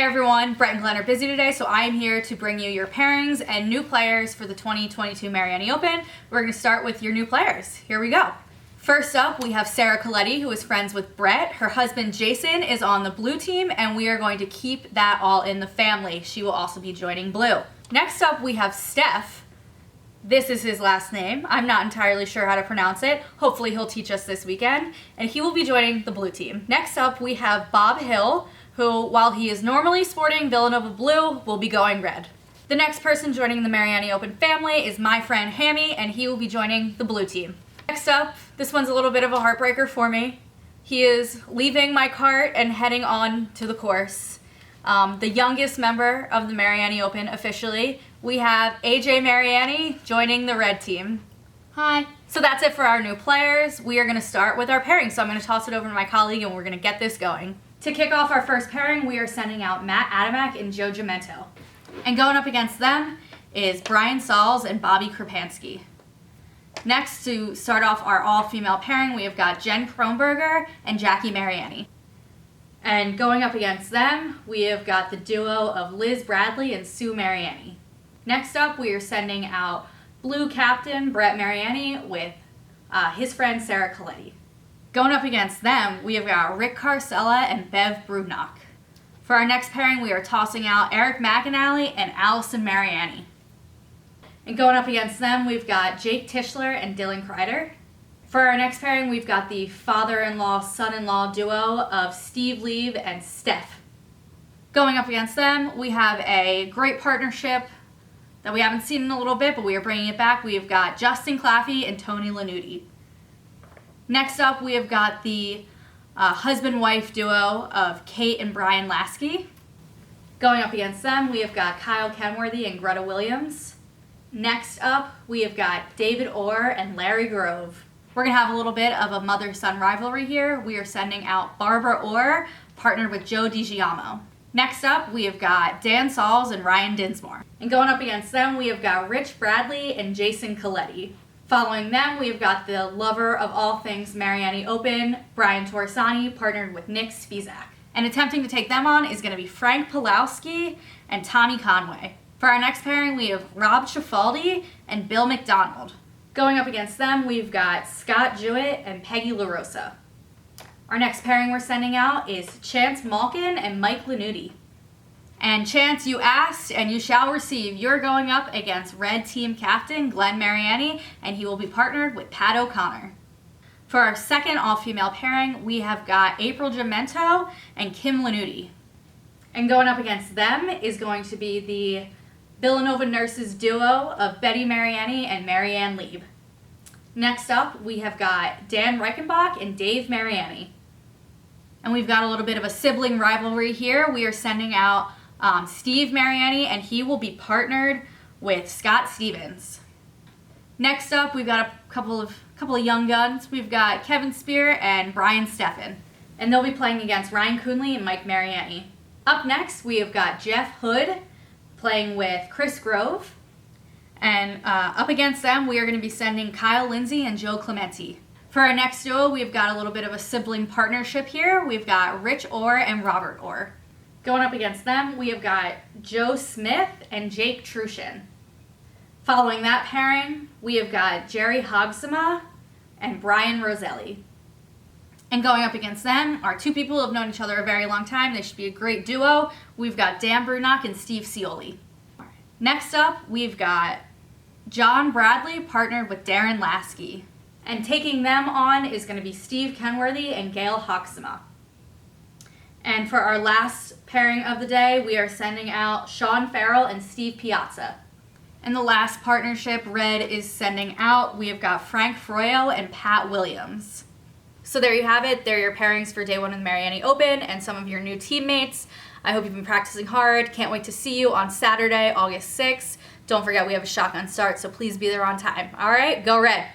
everyone, Brett and Glenn are busy today, so I am here to bring you your pairings and new players for the 2022 Mariani Open. We're going to start with your new players. Here we go. First up, we have Sarah COLLETTI, who is friends with Brett. Her husband, Jason, is on the blue team, and we are going to keep that all in the family. She will also be joining blue. Next up, we have Steph. This is his last name. I'm not entirely sure how to pronounce it. Hopefully he'll teach us this weekend, and he will be joining the blue team. Next up, we have Bob Hill, who, while he is normally sporting Villanova blue, will be going red. The next person joining the Mariani Open family is my friend Hammy, and he will be joining the blue team. Next up, this one's a little bit of a heartbreaker for me. He is leaving my cart and heading on to the course. The youngest member of the Mariani Open officially. We have AJ Mariani joining the red team. Hi. So that's it for our new players. We are going to start with our pairing. So I'm going to toss it over to my colleague and we're going to get this going. To kick off our first pairing, we are sending out Matt Adamek and Joe GIUMENTO. And going up against them is Brian SALLS and Bobby Krapansky. Next, to start off our all-female pairing, we have got Jen CRONEBERGER and Jackie Mariani. And going up against them, we have got the duo of Liz Bradley and Sue Mariani. Next up, we are sending out blue captain Brett Mariani with his friend Sarah COLLETTI. Going up against them, we have got Rick Carcella and Bev Brudnock. For our next pairing, we are tossing out Eric MCANALLY and ALLYSON Mariani. And going up against them, we've got Jake Tischler and Dylan Kreider. For our next pairing, we've got the father-in-law, son-in-law duo of Steve Lieb and Steph. Going up against them, we have a great partnership that we haven't seen in a little bit, but we are bringing it back. We have got Justin Claffey and Tony LANNUTTI. Next up, we have got the husband-wife duo of CAIT and Brian LASKY. Going up against them, we have got Kyle Kenworthy and Greta Williams. Next up, we have got David Orr and Larry Grove. We're going to have a little bit of a mother-son rivalry here. We are sending out Barbara Orr, partnered with Joe DiGiamo. Next up, we have got Dan SALLS and Ryan DINSMORE. And going up against them, we have got Rich Bradley and Jason COLLETTI. Following them, we have got the lover of all things Mariani Open, Brian Torsani, partnered with Nick Spizak. And attempting to take them on is going to be Frank Pulowski and Tommy Conway. For our next pairing, we have Rob CIFALDI and Bill McDonald. Going up against them, we've got Scott Jewett and Peggy LaRosa. Our next pairing we're sending out is Chance Malkin and Mike LANNUTTI. And Chance, you asked and you shall receive. You're going up against red team captain Glenn Mariani, and he will be partnered with Pat O'Connor. For our second all-female pairing, we have got April GIUMENTO and Kim LANNUTTI. And going up against them is going to be the Villanova nurses duo of Betty Mariani and Marianne Lieb. Next up, we have got Dan Reichenbach and Dave Mariani. And we've got a little bit of a sibling rivalry here. We are sending out Steve Mariani, and he will be partnered with Scott Stevens. Next up, we've got a couple of young guns. We've got Kevin SPEER and Brian Stefan, and they'll be playing against Ryan Coonley and Mike Mariani. Up next, we have got Jeff Hood playing with Chris Grove, and up against them, we are going to be sending Kyle Lindsay and Joe Clementi. For our next duo, we've got a little bit of a sibling partnership here. We've got Rich Orr and Robert Orr. Going up against them, we have got Joe Smith and Jake Trushin. Following that pairing, we have got Jerry HOEKZEMA and Brian Roselli. And going up against them are two people who have known each other a very long time. They should be a great duo. We've got Dan Brudnock and Steve Scioli. Next up, we've got John Bradley partnered with Darren Lasky. And taking them on is going to be Steve Kenworthy and Gail HOEKZEMA. And for our last pairing of the day, we are sending out Sean Farrell and Steve Piazza. And the last partnership Red is sending out, we have got Frank Froyo and Pat Williams. So there you have it. There are your pairings for day one of the Mariani Open and some of your new teammates. I hope you've been practicing hard. Can't wait to see you on Saturday, August 6th. Don't forget we have a shotgun start, so please be there on time. All right, go Red.